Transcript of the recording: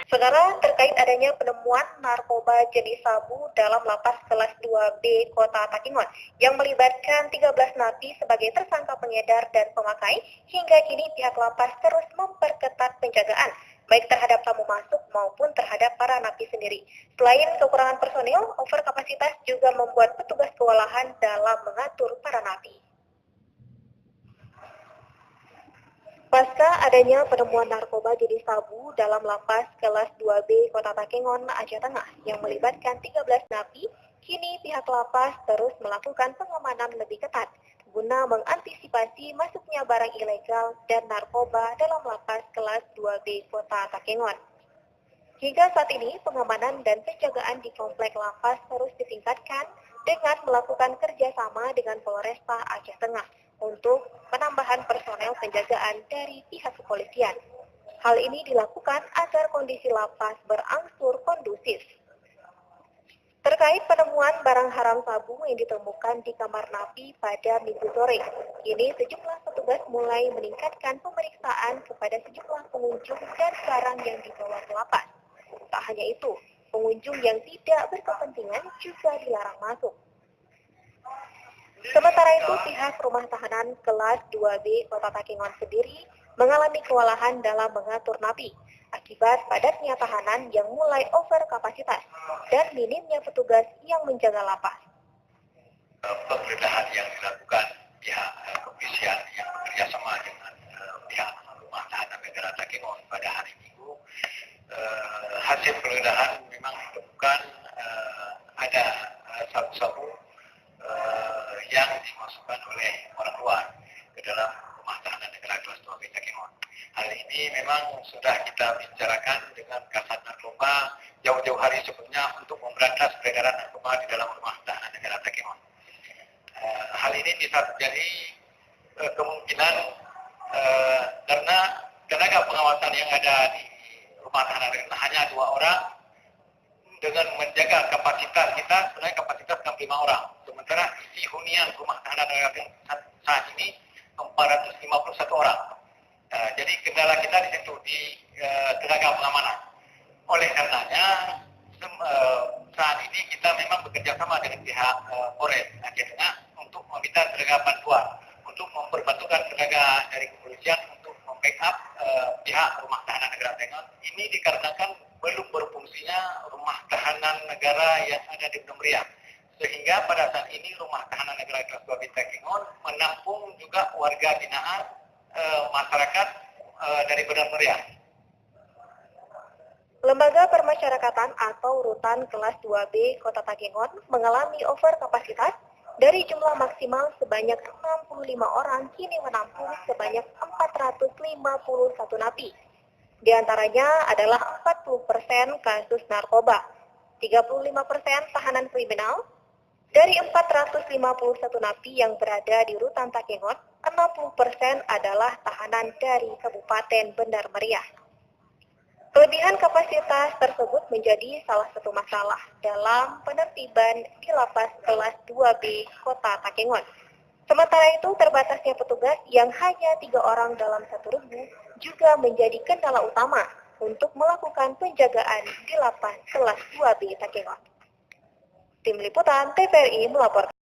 Saudara, terkait adanya penemuan narkoba jenis sabu dalam lapas kelas 2B Kota Takengon yang melibatkan 13 napi sebagai tersangka pengedar dan pemakai, hingga kini pihak lapas terus memperketat penjagaan, baik terhadap tamu masuk maupun terhadap para napi sendiri. Selain kekurangan personil, overkapasitas juga membuat petugas kewalahan dalam mengatur para napi. Pasca adanya penemuan narkoba jenis sabu dalam lapas kelas 2B Kota Takengon, Aceh Tengah yang melibatkan 13 napi, kini pihak lapas terus melakukan pengamanan lebih ketat guna mengantisipasi masuknya barang ilegal dan narkoba dalam lapas kelas 2B Kota Takengon. Hingga saat ini, pengamanan dan penjagaan di komplek lapas terus ditingkatkan dengan melakukan kerjasama dengan Polresta Aceh Tengah untuk penambahan personel penjagaan dari pihak kepolisian. Hal ini dilakukan agar kondisi lapas berangsur kondusif. Terkait penemuan barang haram sabu yang ditemukan di kamar napi pada Minggu sore, kini sejumlah petugas mulai meningkatkan pemeriksaan kepada sejumlah pengunjung dan barang yang dibawa ke lapas. Tak hanya itu, pengunjung yang tidak berkepentingan juga dilarang masuk. Sementara itu, pihak rumah tahanan kelas 2B Kota Takengon sendiri mengalami kewalahan dalam mengatur napi akibat padatnya tahanan yang mulai over kapasitas dan minimnya petugas yang menjaga lapas. Penggeledahan yang dilakukan pihak kepolisian yang bekerjasama dengan pihak rumah tahanan negara Takengon pada hari Minggu, hasil penggeledahan memang ditemukan ada sabu-sabu yang dimasukkan oleh orang luar ke dalam rumah tahanan negara kelas 2B Takengon. Hal ini memang sudah kita bicarakan dengan Kasat Narkoba jauh-jauh hari sebelumnya untuk memberantas peredaran narkoba di dalam rumah tahanan negara Takengon. Hal ini bisa terjadi kemungkinan karena tenaga pengawasan yang ada di rumah tahanan negara hanya 2 orang. Dengan menjaga kapasitas kita, sebenarnya kapasitas 5 orang. Sementara isi hunian rumah tahanan negara saat ini 451 orang. Jadi kendala kita di situ, di tenaga pengamanan. Oleh karenanya, saat ini kita memang bekerja sama dengan pihak Polres Aceh Tengah untuk meminta tenaga bantuan, untuk memperbantukan tenaga dari kepolisian untuk membackup pihak rumah tahanan negara Takengon. Ini dikarenakan belum berfungsinya rumah tahanan negara yang ada di Benua Meriah. Sehingga pada saat ini rumah tahanan negara kelas 2B Takengon menampung juga warga binaan masyarakat dari Benua Meriah. Lembaga Permasyarakatan atau Rutan kelas 2B Kota Takengon mengalami over kapasitas dari jumlah maksimal sebanyak 65 orang kini menampung sebanyak 451 napi. Di antaranya adalah 40% kasus narkoba, 35% tahanan kriminal. Dari 451 napi yang berada di Rutan Takengon, 60% adalah tahanan dari Kabupaten Bandar Meriah. Kelebihan kapasitas tersebut menjadi salah satu masalah dalam penertiban di lapas kelas 2B Kota Takengon. Sementara itu, terbatasnya petugas yang hanya 3 orang dalam 1 regu juga menjadi kendala utama untuk melakukan penjagaan di lapas kelas 2B Takengon. Tim Liputan TVRI melaporkan.